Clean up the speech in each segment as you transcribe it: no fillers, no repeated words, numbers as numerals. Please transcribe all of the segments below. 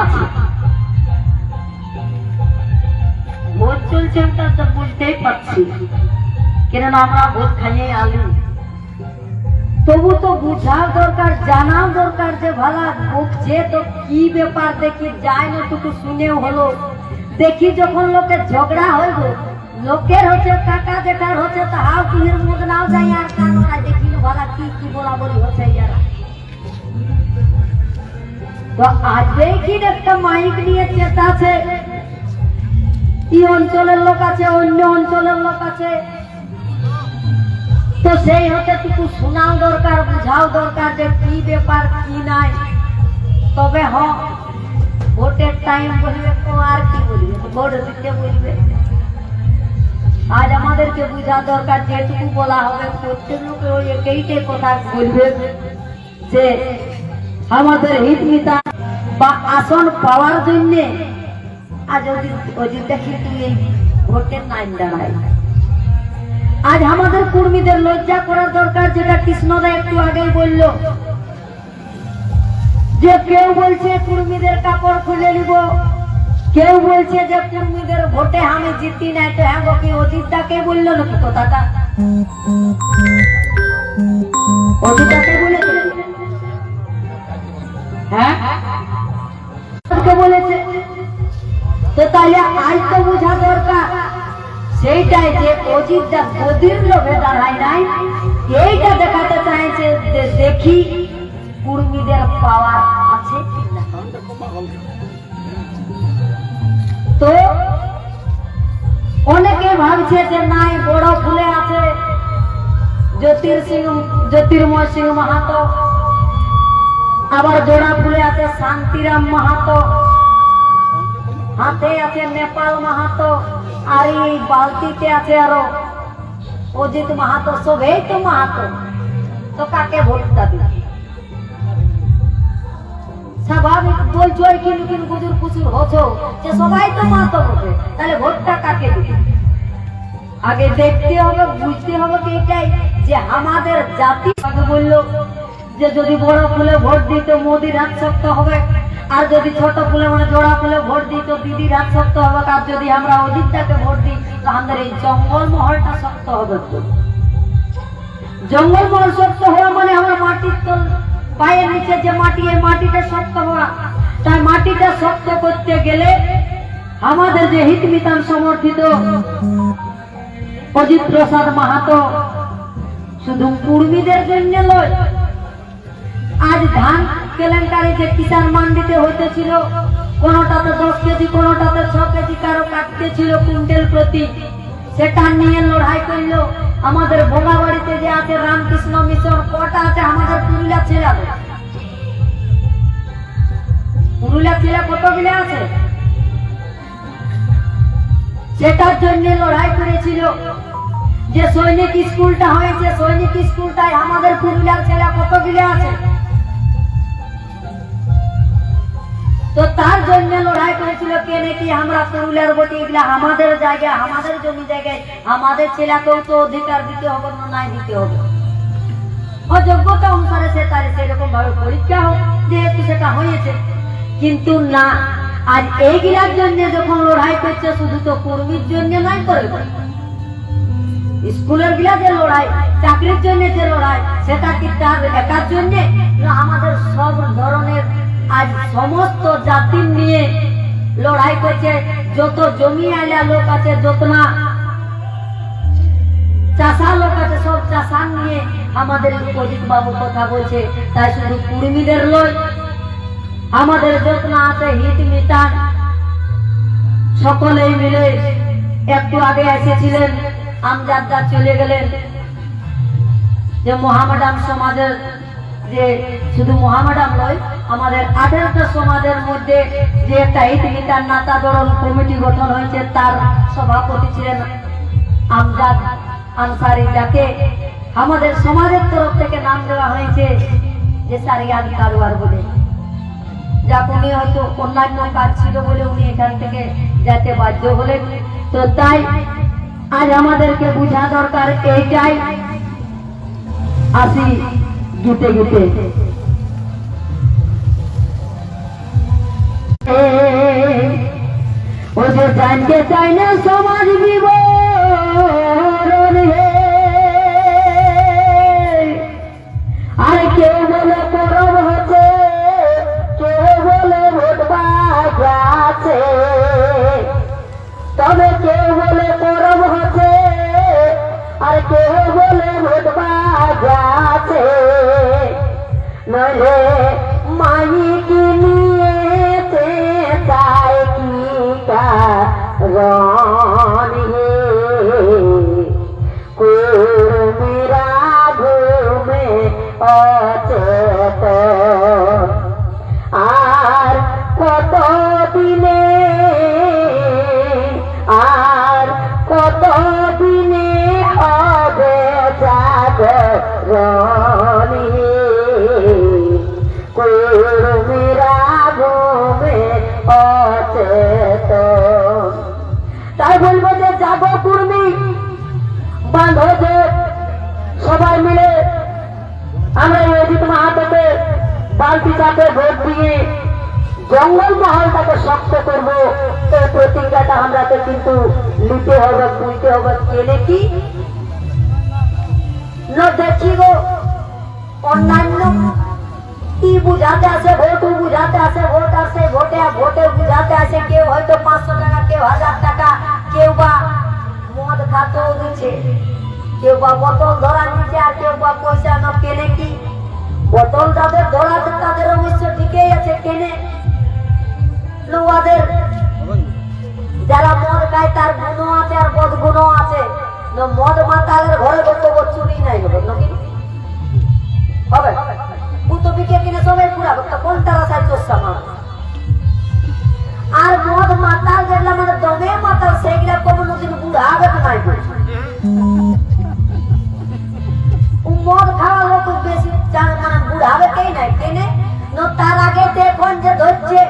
আছে ভোট চলছে ওটা তো বুঝতেই পারছি, কেননা আমরা ভোট খাইয়ে আলু। তবু তো বুঝা দরকার, জানা দরকার যে ভালা বকছে তো কি ব্যাপার, দেখি যাই না টুকু শুনেও হলো। দেখি যখন লোকের ঝগড়া হইব, লোকের হচ্ছে কাকা জেঠার হচ্ছে তো হাও কিনের মধ্যে নাও যাই আর কাকা দেখি ভালা কি কি বলা বলি হচ্ছে ইয়ারা। তো আজকেই কি একটা মাইক নিয়ে চেঁচাছে, এই অঞ্চলের লোক আছে, অন্য অঞ্চলের লোক আছে, তো সেই হতে টুকু শোনাও দরকার, বুঝাও দরকার যে কি ব্যাপার কি নাই। তবে ভোটের টাইম বলবে তো আর কি বলবে, ভোট দিতে বলবে। আজ আমাদেরকে বুঝা দরকার, যেটুকু বলা হবে প্রত্যেক লোকে ওই একইটাই কথা বলবে যে আমাদের হিত মিতা বা আসন পাওয়ার জন্য আজ অযোধ্যা কিন্তু এই ভোটের নাম দাঁড়ায়। আজ আমাদের কর্মীদের লজ্জা করার দরকার, যেটা কৃষ্ণদা একটু আগেই বলল, যে কেউ বলছে কর্মীদের কাপড় খুলে নিব, কেউ বলছে যে কর্মীদের ভোটে আমি জিতি নাই। তো হ্যাঁ কি অযোধ্যাকে বললো নাকি কথাটা? অযোধ্যাকে বলেছে, হ্যাঁ বলেছে। তো তাহলে আজ তো বোঝা দরকার সেইটাই যে অযোধ্যা গদির লোভে দাঁড়ায় নাই, এইটা দেখাতে চাইছে যে দেখি কর্মীদের পাওয়ার আছে। তো অনেকে ভাবছে যে নাই বড় ফুলে আছে জ্যোতির্ময় সিং মাহাতো, আবার জোড়া ফুলে আছে শান্তিরাম মাহাতো, হাতে আছে নেপাল মাহাতো, আর এই বালতিতে আছে আরো অজিত মাহাতো, সবেই তো মাহাতো। তো কাকে ভোটটা দিবে? স্বাভাবিক বলছো কিন গুজুর কুচুর হছো যে সবাই তো মাহাতো বলবে, তাহলে ভোটটা কাকে দিবে? আগে দেখতে হবে, বুঝতে হবে কি এটাই যে আমাদের জাতি বললো যে যদি বড় ফুলে ভোট দিই তো মোদির হাত শক্ত হবে, আর যদি ছোট ফুলে মানে জোড়া ফুলে ভোট দিই তো দিদির হাত শক্ত হবে, আর যদি আমরা অযোধ্যাকে ভোট দিই তো আমাদের এই জঙ্গল মহলটা শক্ত হবে। জঙ্গল মহল শক্ত হওয়া মানে আমরা মাটির তল পায়ের নিচে যে মাটি, এই মাটিটা শক্ত হওয়া। তাই মাটিটা শক্ত করতে গেলে আমাদের যে হিতমিতান সমর্থিত অজিত প্রসাদ মাহাতো শুধু কর্মীদের জন্য নয়, আজ ধান কেলেঙ্কারি যে কিষাণ মান্ডিতে হইতেছিল, কোনটাতে 10 কেজি, কোনটাতে 6 কেজি কারো কাটতেছিল কুইন্টাল প্রতি, সেটা নিয়ে লড়াই করলো। আমাদের ভোগাবাড়িতে যে আছে রামকৃষ্ণ মিশন, কটা আছে আমাদের পুরুলিয়া ছেলে, পুরুলিয়া ছেলে কতগুলো আছে, সেটার জন্য লড়াই করেছিল। যে সৈনিক স্কুলটা হয়েছে, সৈনিক স্কুলটাই আমাদের পুরুলিয়ার ছেলে কতগুলো আছে, তো তার জন্য লড়াই করেছিল। কে নাকি আমরা পুরুলিয়ার বটি, এগুলা আমাদের জায়গা, আমাদের জমি জায়গায় আমাদের ছেলেকেও তো অধিকার দিতে হবে, না নাই দিতে হবে, যোগ্যতা অনুসারে সে তার সেরকম ভাবে পরীক্ষা হোক, যেহেতু সেটা হয়েছে। কিন্তু না, আজ এইগুলার জন্য যখন লড়াই করছে, শুধু তো কর্মীর জন্য নাই করে, স্কুলের গুলা যে লড়াই, চাকরির জন্য যে লড়াই, সেটা কি তার একার জন্য? আমাদের সব ধরনের আজ সমস্ত জাতি নিয়ে লড়াই করছে। যত জমি আইলা লোক আছে, যত না চাষা লোক আছে, সব চাষা নিয়ে আমাদের অজিত বাবু কথা বলছে। তাই শুধু কর্মীদের লয়, আমাদের যত না আছে হিত মিতান সকলেই মিলে। একটু আগে এসেছিলেন আমজাদা, চলে গেলেন, যে মহামেডাম সমাজের, যে শুধু মহামেডাম নয়, আমাদের 18টা সমাজের মধ্যে যে একটা হিতমিতার নাতাদরণ কমিটি গঠন হয়েছে, তার সভাপতি ছিলেন আমজাদ আনসারি, যাকে আমাদের সমাজের তরফ থেকে নাম দেওয়া হয়েছে যে সারিয়ান কারওয়ার বলে। যাক উনি হয়তো অন্যান্য কাজ ছিল বলে উনি এখান থেকে যেতে বাধ্য হলেন। তো তাই আজ আমাদেরকে বুঝা দরকার এইটাই। আসি গীতে গীতে। ও যে জানতে চাই না সমাজ বিবরণ হে, আর কেউ বলে পরব হচ্ছে, কেউ বলে ভোট বাজাচ্ছে, তবে কেউ বলে পরব হচ্ছে আর কেউ বলে ভোট বাজাচ্ছে, নইলে মাইক নিয়েছে তাই কি কারণ হে, কর্মীরা ঘুমে অচেতন, আর কত দিনে হবে জাগরণ হে, কর্মীরা ঘুমে অচেতন। তাই বলবো যে জাগো কর্মী, বাঁধো যে সবাই মিলে আমরা অজিত মাহাতোকে বালতি চাপে ভোট দিয়ে জঙ্গল মহলটাকে শক্ত করবো। এই প্রতিজ্ঞাটা আমরাকে কিন্তু নিতে হবে, বুঝতে হবে। কেনে কি দেখি গো অন্যান্য কি বুঝাতে আসে, ভোট বুঝাতে আসে, ভোট আসে ভোটে ভোটে বুঝাতে আসে, কেউ হয়তো 500 টাকা, কেউ 1000 টাকা, কেউ বা মদ খাতেও দিচ্ছে, কেউ বা বোতল ধরা নিচ্ছে, আর কেউ বা পয়সা না। কেনে কি বোতল তাদের ধরাতে তাদের অবশ্য ঠিকই আছে, কেনে লোয়াদের যারা মদ খায় তার গুণ আছে আর বদ গুণ আছে। মদ মাতালের ঘরে বক্তব্য চুরি নাই হবে নাকি হবে কুতুবিকে কিনে সবাই পুরা কোনটা রাসায় চোষা মা। আর মদ মাতাল যেগুলা মানে দমে মাতাল সেইগুলা কোনদিন বুড়াবে নাই, মদ খাওয়া লোক বেশি মানে বুড়াবে কেই নাই। কেনে তার আগে দেখুন যে ধরছে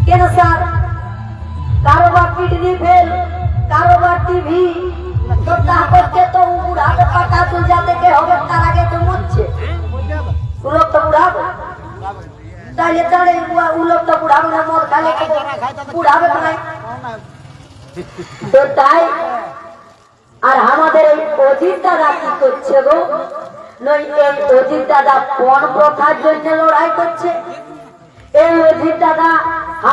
কেন স্যার, কারোবার কিডনি ফেল, কারোবার টিভি, তো তা করছে তো বুড়াবে পাকা তুল যাতে কে হবে, তার আগে তো মরছে লোক তো বুড়াবে। তাইলে তাহলে লোক তো বুড়াবে না, মদ খালে বুড়াবে নাই। তো তাই আর আমাদের এই অজিত দাদা কি করছে গো, নই এই অজিত দাদা পণ প্রথার জন্য লড়াই করছে। এই অজিত দাদা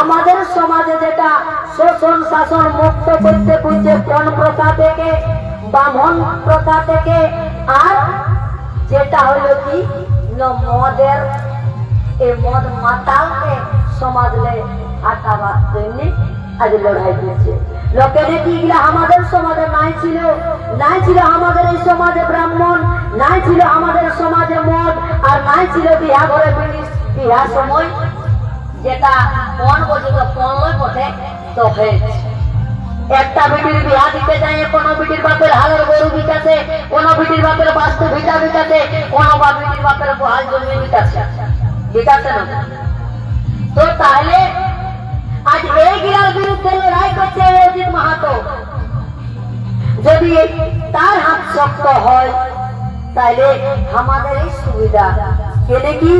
আমাদের সমাজে যেটা শোষণ শাসন মুক্ত করতে খুঁজছে, পণ প্রথা থেকে, ব্রাহ্মণ প্রথা থেকে, আর যেটা হলো কি মদের এই মদ মাতালকে সমাজে আটাবার জন্য আজ লড়াই করছে। লোকে দেখি এগুলা আমাদের সমাজে নাই ছিল, নাই ছিল আমাদের এই সমাজে ব্রাহ্মণ, নাই ছিল আমাদের সমাজে মদ, আর নাই ছিল বিহা ঘরে বিহার সময় যেটা পণ বলছে তো পণ লই বটে। তো একটা বিটির বিহা দিতে যায়, কোন বিটির বাপের হালের গরু বিকাছে, কোন বিটির বাপের বাস্তু ভিটা বিকাছে, কোন বা বিটির বাপের হাল জমি বিকাছে, বিকাছে না। তো তাহলে আজ এই গিরার বিরুদ্ধে লড়াই করছে অজিত মাহাতো। যদি তার হাত শক্ত হয় তাইলে আমাদের এই সুবিধা। কেনে কি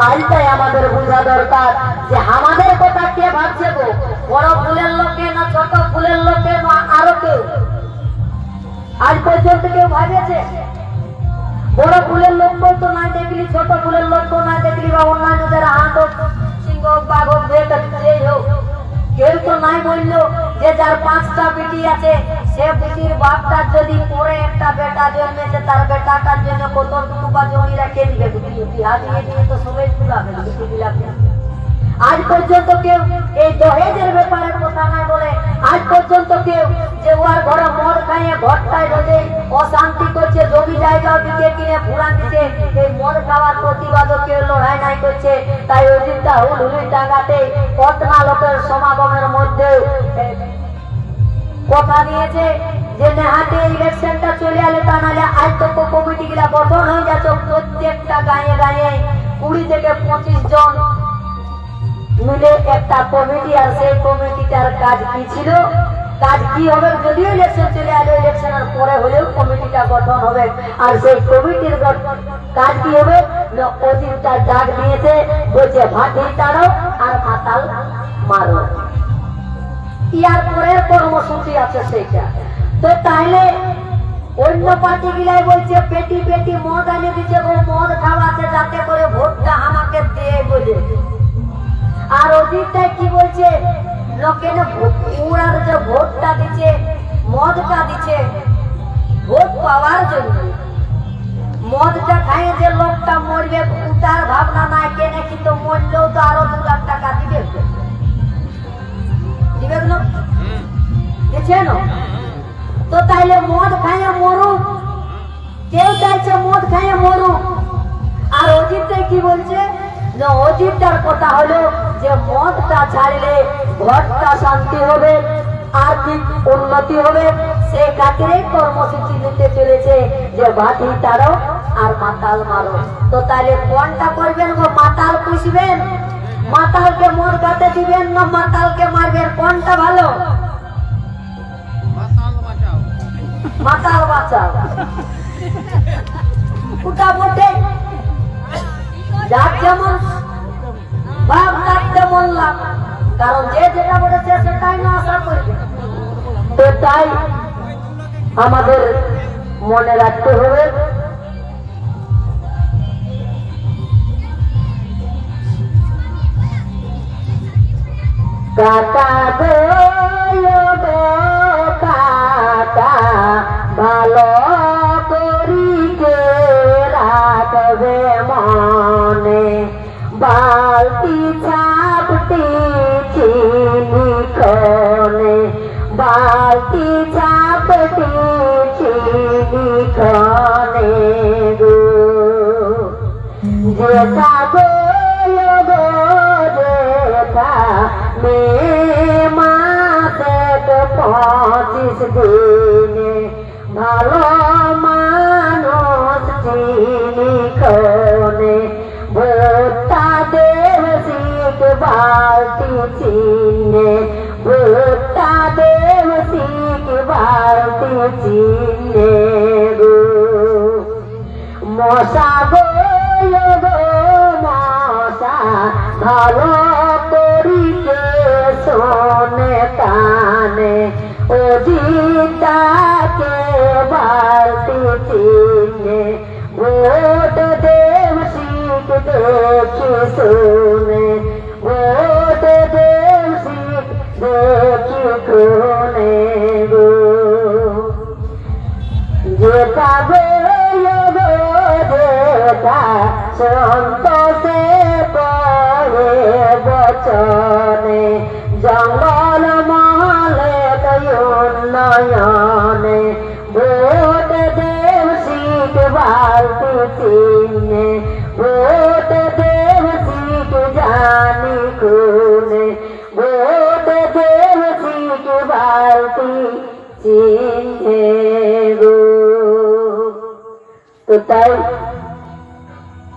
আজটাই আমাদের বোঝা দরকার যে আমাদের কথা কে ভাবছে গো, বড় ফুলের লোকে না ছোট ফুলের লোকে না আরো কেউ? আজ পর্যন্ত কেউ ভাবেছে? বড় ফুলের লোক তো না দেখলি, ছোট ফুলের লোক তো না দেখলি, বা অন্যান্য যারা হাত সিংহ বাঘ হোক যেই হোক, কেউ তো নাই বললো যে যার 5টা বেটি আছে সে বেটির বাপটার যদি পরে একটা বেটা জন্মেছে, তার বেটাটার জন্য কতটুকু বা জমি রেখে দিবে, বিহা দিয়ে দিয়ে তো সবাই পুরাবে না বেটি বিলাকে। আজ পর্যন্ত কেউ এই দহেজের ব্যাপারে কথা নাই বলে, আজ পর্যন্ত কেউ যে ওর ঘরে মদ খাইয়ে ঘরটায় রোজে অশান্তি করছে, জমি জায়গা দিকে কিনে ফুরান দিচ্ছে, এই মদ খাওয়ার প্রতিবাদও কেউ লড়াই নাই করছে। তাই ওই দিনটা হুলহুলি টাঙ্গাতে কতনা লোকের সমাগমের মধ্যে কথা নিয়েছে যে নেহাতে ইলেকশনটা চলে এলে, তা নাহলে আজ তো কমিটি গুলা গঠন হয়ে যাচ্ছে, প্রত্যেকটা গায়ে গায়ে 20 থেকে 25 জন মিলে একটা কমিটি। আর সেই কমিটিটার কাজ কি ছিল, কাজ কি হবে, যদিও ইলেকশন চলে এলো, ইলেকশনের পরে হলেও কমিটিটা গঠন হবে। আর সেই কমিটির কাজ কি হবে না অজিতটা ডাক দিয়েছে বলছে ভাটি তাড়ো আর মাতাল মারো ইয়ার পরের কর্মসূচি আছে সেইটা তো তাইলে অন্য পার্টি গিলাই বলছে পেটি পেটি মদ আনে দিচ্ছে ও মদ খাওয়াতে যাতে করে ভোটটা আমাকে দিয়ে বলে আর অজিতটা কি বলছে লোকে ওনার যে ভোটটা দিচ্ছে মদটা দিচ্ছে ভোট পাওয়ার জন্য মদটা খাইয়ে যে লোকটা মরবে তার ভাবনা নাই কেনে কিন্তু মরলেও তো আরো 2 লাখ টাকা দিবে দিবে না দিচ্ছে না তো তাইলে মদ খাইয়ে মরুক কেউ চাইছে মদ খাইয়ে মরুক আর অজিতটা কি বলছে না অজিতটার কথা হলো যে মদটা ছাড়লে ঘরটা শান্তি হবে আর্থিক উন্নতি হবে সেই খাতিরে কর্মসূচি নিতে চলেছে যে বাটি তাড়ো আর মাতাল মারো তো তাহলে কোনটা করবেন গো মাতাল পুষবেন মাতালকে মদ খাতে দিবেন না মাতালকে মারবেন কোনটা ভালো মাতাল বাঁচাও ওটা বটে যার যেমন ভাব তার তেমন লাভ কারণ যে যেটা বলেছে সেটাই না আশা করবে তো তাই আমাদের মনে রাখতে হবে কাকা গো কাকা ভালো করিকে রাখবে মনে বালতি ছাপটি চিনি খনে বালতি ছাপটি চিনি খনে গো যেটা গো যেটা মে মাসে 25 দিনে ভালো মানুষ চিনি খনে ভোটটা দেব শিখ বালতি চিনে ভোটটা দেব শিখ বালতি চিনে গো মশা গো মশা ভালো করিকে শোনে কানে অজিতটাকে বালতি চিনে ভোট দেব শিখ দেখি শুনে ভোট দেব শিখ দেখি শুনে গো যেটা গো যেটা সন্তোষে পড়ে বচনে জঙ্গল মহলে উন্নয়নে ভোট দেব শিখ বালতি চিহ্নে ভোট দেব শিখ জানি খুনে ভোট দেব শিখ বালতি চিহ্নে গো তো তাই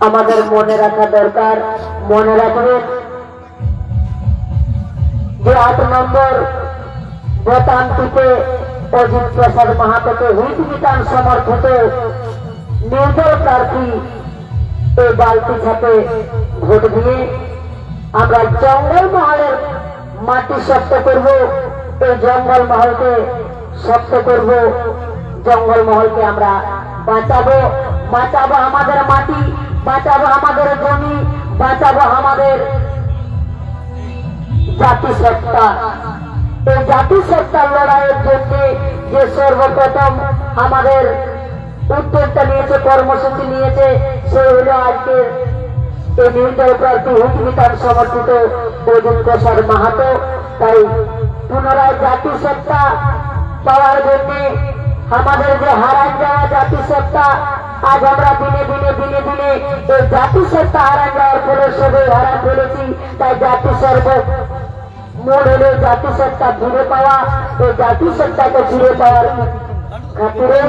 আমাদের মনে রাখা দরকার মনে রাখবেন যে 8 নম্বর বোতামটিতে অজিত প্রসাদ মাহাতোকে হুইপ বিধান সমর্থিত নির্দল প্রার্থী এই বালতি ছাপে ভোট দিয়ে আমরা জঙ্গল মহলের মাটি শক্ত করব এই জঙ্গল মহলকে শক্ত করব জঙ্গল মহলকে আমরা বাঁচাবো বাঁচাবো আমাদের মাটি বাঁচাবো আমাদের জমি বাঁচাবো আমাদের জাতিসত্তা এই জাতিসত্তার লড়াইয়ের জন্য যে সর্বপ্রথম আমাদের উদ্যোগটা নিয়েছে কর্মসূচি নিয়েছে সে হলো আজকে এই নির্দল প্রার্থী হুইপ বিধান সমর্থিত অজিত প্রসাদ মাহাতো তাই পুনরায় জাতিসত্তা পাওয়ার জন্য আমাদের যে হারান যাওয়া জাতিসত্তা আজ আমরা দিনে দিনে দিনে দিনে এই জাতিসত্তা হারান যাওয়ার ফলে সবাই হারান ফেলেছি তাই জাতি সর্ব মূল হলে জাতিসত্তা ফিরে পাওয়া এই জাতিসত্তাকে ফিরে পাওয়ার খাতিরে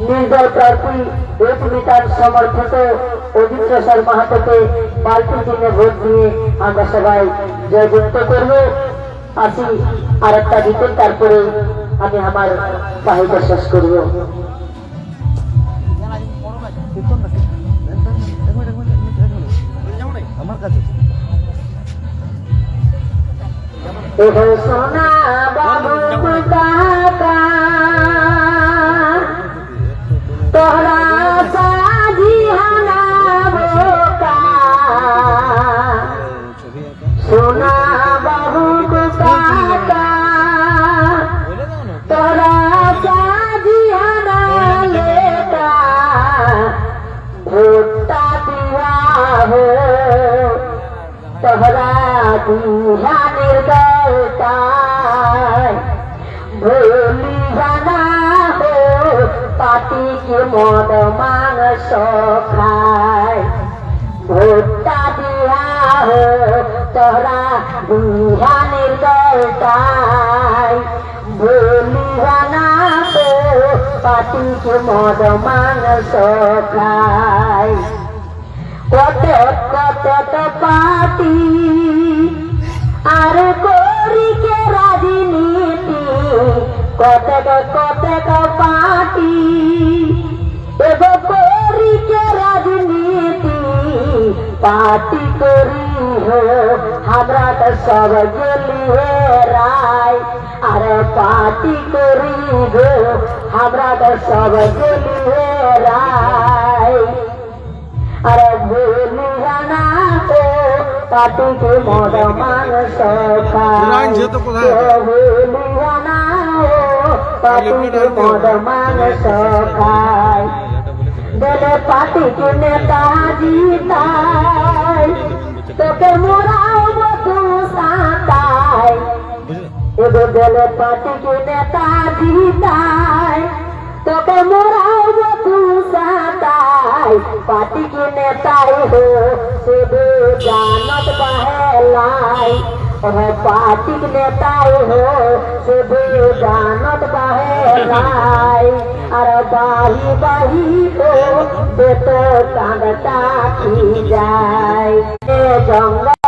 নির্দল প্রার্থী হুইপ বিধান সমর্থিত অজিত প্রসাদ মাহাতোকে বালতি চিহ্নে ভোট দিয়ে আমরা সবাই জয়যুক্ত করব আসি আর একটা গীতের তারপরে আমি আমার বাহিকা শেষ করব। কীর্তন না আমার কাছে সোনা বাবু কাকা তোরা সাজি হানাবোকা সোনা বাবু কাকা তোরা সাজি হানালেকা ভোটটা দিয়া हो तोहरा दुहानिर गलताय भोली जाना हो पाटी के मद मांस खाय भोटा दिया हो तोहरा दुहानिर गलताय भोली जाना हो पाटी के मद मांस खाय কত কত পাটি আর করি কে রাজনীতি কত কত পাটি এগো করি কে রাজনীতি পার্টি করি हो हमरा तो सब गेलिए राय अरे पार्टी करी हो हमरा तो सब गेलिए राय अरे भूली जाना हो पाटी के मद मांस खाय भूली जाना हो पाटी के मद मांस खाय दिले पाटी के नेताजी ताय तोके मोराव तू साताय एगो दिले पाटी के नेताजी ताय तोके मोराव तू साताय पार्टी के नेताई हो शुद्ध जानत बहलाई और पार्टी के नेताई हो शुद्ध जानत बहलाई अरे बाही बाही हो बेटो कांदता की जाए जंगल